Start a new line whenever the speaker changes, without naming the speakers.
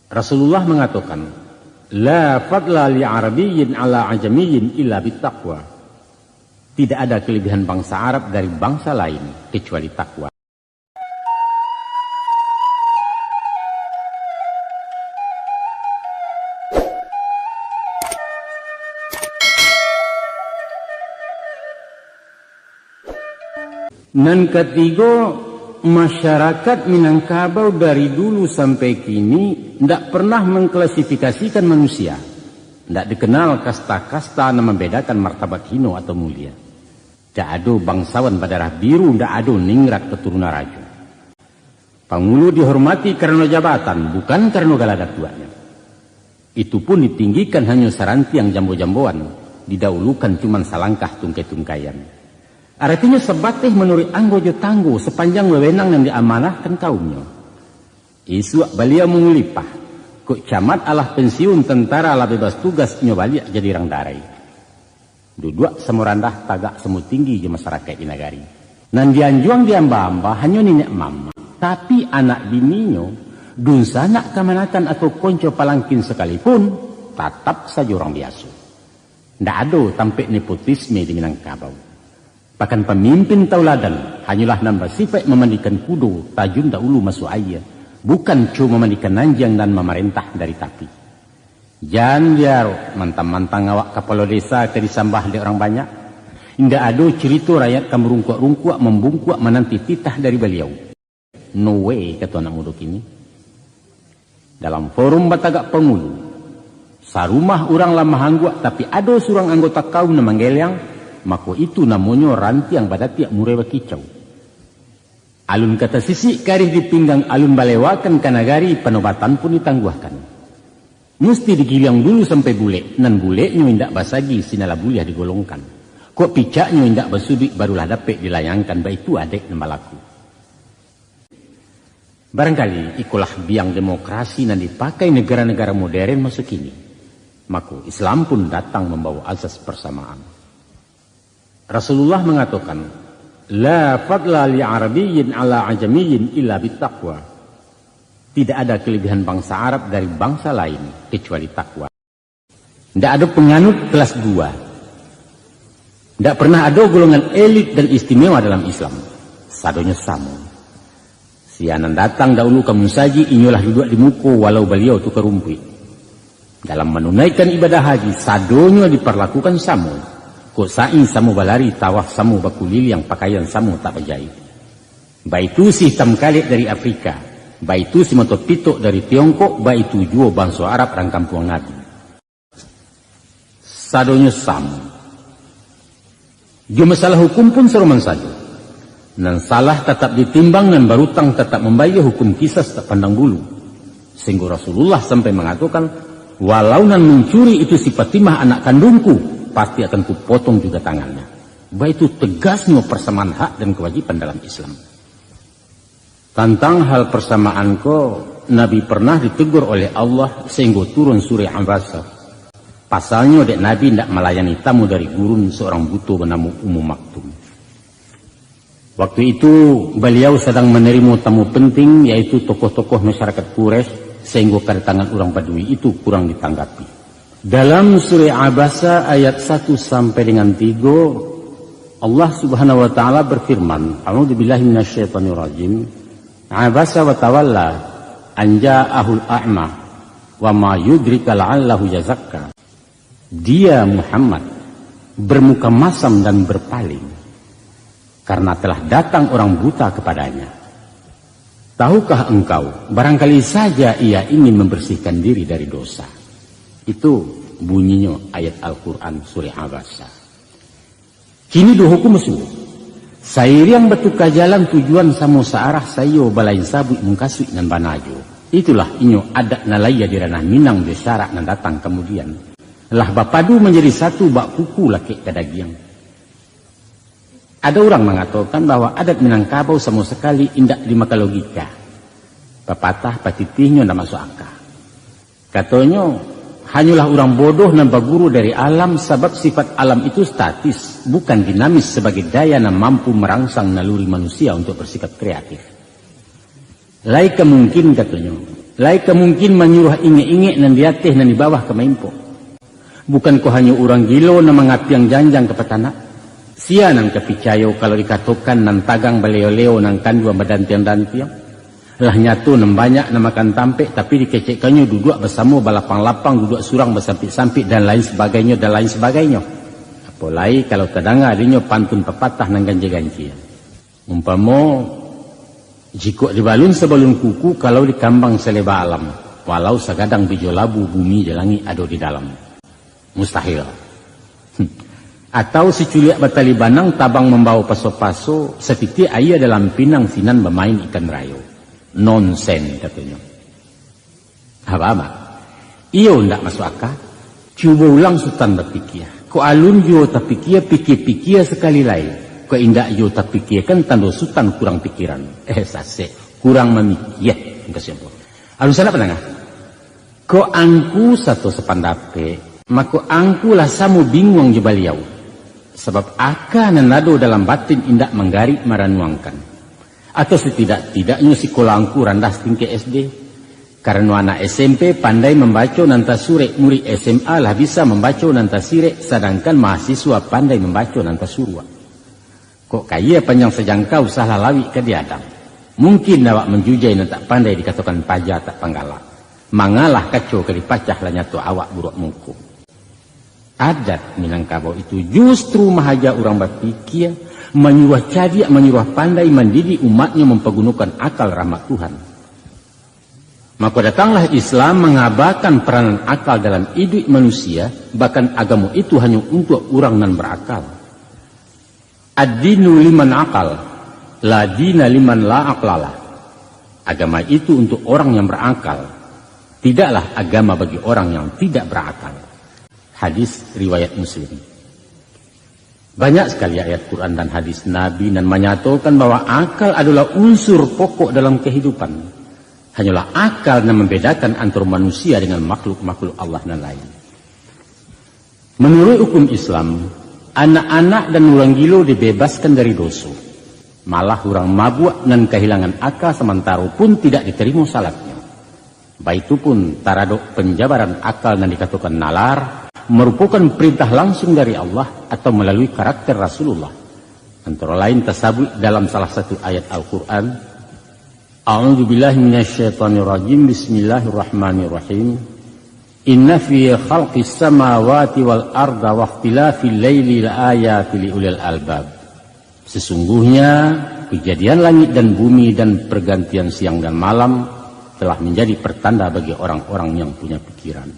Rasulullah mengatakan, la fadla li arabiyyin ala ajamiyyin illa bittaqwa. Tidak ada kelebihan bangsa Arab dari bangsa lain kecuali takwa. Dan ketiga, masyarakat Minangkabau dari dulu sampai kini tidak pernah mengklasifikasikan manusia. Tidak dikenal kasta-kasta yang membedakan martabat hino atau mulia. Tidak ada bangsawan berdarah biru, tidak ada ningrat keturunan raja. Panghulu dihormati karena jabatan, bukan karena galada tuanya. Itu pun ditinggikan hanya saranti yang jambo-jamboan, didahulukan cuma salangkah tungkai-tungkaian. Artinya sebatih menurut anggojo tangguh sepanjang wewenang yang diamanahkan kaumnya. Isu beliau mengulipah, kok camat alah pensiun tentara lah bebas tugas nyobalik jadi orang darai. Duduk semurandah tagak semu tinggi di masyarakat di negari. Nan dianjuang diamba-amba hanya nenek mama. Tapi anak bininya, dun sanak kamanatan atau konco palangkin sekalipun, tetap saja orang biasa. Tidak ada tampik nepotisme di Minangkabau. Bahkan pemimpin tauladan hanyalah nambah sifat memandikan kudo, tajun dahulu masuk air. Bukan cuma memandikan nanjang dan memerintah dari tapi. Jangan biar mantang-mantang awak kepala desa ke disambah oleh orang banyak. Tidak ada cerita rakyat kamu rungkuk-rungkuk membungkuk menanti titah dari beliau. No way, kata anak muda kini. Dalam forum batagak pengulu, sarumah orang lama hangguk tapi ada seorang anggota kaum yang manggeliang, maka itu namanya ranti yang pada tiap murewa kicau. Alun kata sisi karih dipinggang alun balewakan kanagari penobatan pun ditangguhkan. Mesti digilang dulu sampai bule, nan bulenya indak basagi sinala buliah digolongkan. Kok picaknya indak basudik barulah dapat dilayangkan, baik itu adek nembalaku. Barangkali ikulah biang demokrasi yang dipakai negara-negara modern masuk kini. Maka Islam pun datang membawa azas persamaan. Rasulullah mengatakan, la fadla li arabiyyin ala ajamiyyin illa bittaqwa. Tidak ada kelebihan bangsa Arab dari bangsa lain kecuali takwa. Tidak ada penganut kelas 2. Tidak pernah ada golongan elit dan istimewa dalam Islam. Sadonya sama. Sianan datang dahulu kamu saji, inyolah duduk di muka walau beliau tukar rumpi. Dalam menunaikan ibadah haji, sadonya diperlakukan sama. Kok sa'i samu balari, tawaf samu bakulil yang pakaian samu tak berjahit. Baitu si hitam kalik dari Afrika. Baitu si motor pitok dari Tiongkok. Baitu juo bangsa Arab orang kampung Nabi. Sadonya sama. Dia masalah hukum pun seruman saja. Dan salah tetap ditimbang dan berutang tetap membayar hukum kisas tak pandang bulu. Sehingga Rasulullah sampai mengatakan, walau nan mencuri itu si Fatimah anak kandungku, pasti akan kupotong juga tangannya. Baik itu tegasnya persamaan hak dan kewajiban dalam Islam. Tentang hal persamaan Nabi pernah ditegur oleh Allah sehingga turun surah Abasa. Pasalnya dek Nabi tidak melayani tamu dari gurun seorang buto bernama Ummu Maktum. Waktu itu beliau sedang menerima tamu penting yaitu tokoh-tokoh masyarakat Quraisy sehingga kedatangan orang Badui itu kurang ditanggapi. Dalam surah Abasa ayat 1 sampai dengan 3 Allah Subhanahu wa taala berfirman, A'udzubillahi minasyaitonirrajim. Abasa wa tawalla an ja'ahul a'ma wa ma yudrika la'allahu yazakka. Dia Muhammad bermuka masam dan berpaling karena telah datang orang buta kepadanya. Tahukah engkau, barangkali saja ia ingin membersihkan diri dari dosa. Itu bunyinya ayat Al-Quran surah Abasa. Kini dua hukum semua. Sair yang bertukar jalan tujuan sama searah sayo balain sabuk mengkasui dan banajo. Itulah inyo adat nalaya di ranah Minang di syarak dan datang kemudian. Lah bapadu menjadi satu bak kuku laki kadagiang. Ada orang mengatakan bahwa adat Minangkabau sama sekali indak dimakan logika. Pepatah patitihnya tidak masuk akal. Katanya, hanyalah orang bodoh nambah guru dari alam sebab sifat alam itu statis, bukan dinamis sebagai daya yang mampu merangsang naluri manusia untuk bersikap kreatif. Lain kemungkin katanya, Lai mungkin menyuruh inge-inge nan diatih nan di bawah ke maimpo. Bukan ko hanya orang gilo na mengapiang janjang ke petana. Sia nang kepicayo kalau dikatakan nan tagang baleo-leo nang kandua badantiang-dantiang. Lah nyatu nan banyak na makan tampe tapi dikecekkannya duduk bersama balapang-lapang, duduk surang bersampit-sampit dan lain sebagainya. Apalagi kalau kadang adanya pantun pepatah nang ganji-ganji. Umpama jika dibalun sebalun kuku kalau dikambang seleba alam, walau sagadang bijo labu bumi jalangi ado di dalam. Mustahil. Atau si culiak batali banang tabang membawa paso-paso seperti ayah dalam pinang sinan bermain ikan rayo. Nonsen katanya. Apa? Iyo ndak masuk akal. Cuba ulang sultan berpikir. Ko alun yo tapi kia pikir-pikir sekali lain. Ko indak yo tapi kia kan tanda sultan kurang pikiran. Sase kurang memikir. Alun sana penengah. Ko angku satu sepandape. Maka angku lah samu bingung je baliau. Sebab aka nanado dalam batin indak menggari maranuangkan. Atau setidak-tidaknya sekolah angku randas tinggi SD. Karena anak SMP pandai membaca nanta surek, murid SMA lah bisa membaca nanta sirek, sedangkan mahasiswa pandai membaca nanta surwa. Kok kaya panjang sejangkau salah lawi ke diadam. Mungkin awak menjujai nanta pandai dikatakan pajak tak panggala. Mangalah kacau ke dipacah lah nyatu awak buruk muku. Adat Minangkabau itu justru mahaja orang berpikir, menyuruh cadia, menyuruh pandai mendidik umatnya mempergunakan akal rahmat Tuhan. Maka datanglah Islam mengabarkan peranan akal dalam hidup manusia, bahkan agama itu hanya untuk orang nan berakal. Ad-dinu liman akal, la dina liman la aklala. Agama itu untuk orang yang berakal, tidaklah agama bagi orang yang tidak berakal. Hadis riwayat Muslim. Banyak sekali ayat Quran dan hadis Nabi yang menyatakan bahwa akal adalah unsur pokok dalam kehidupan. Hanyalah akal yang membedakan antara manusia dengan makhluk-makhluk Allah dan lain. Menurut hukum Islam, anak-anak dan orang gilo dibebaskan dari dosa. Malah orang mabuk dan kehilangan akal sementara pun tidak diterima salatnya. Baik itu pun taradok penjabaran akal yang dikatakan nalar, merupakan perintah langsung dari Allah atau melalui karakter Rasulullah. Antara lain tersebut dalam salah satu ayat Al-Quran. A'udzubillahi minasyaitonirrajim. Bismillahirrahmanirrahim. Inna fi khalqis samawati wal arda wa ikhtilafil laili laayatin liulil albab. Sesungguhnya kejadian langit dan bumi dan pergantian siang dan malam telah menjadi pertanda bagi orang-orang yang punya pikiran.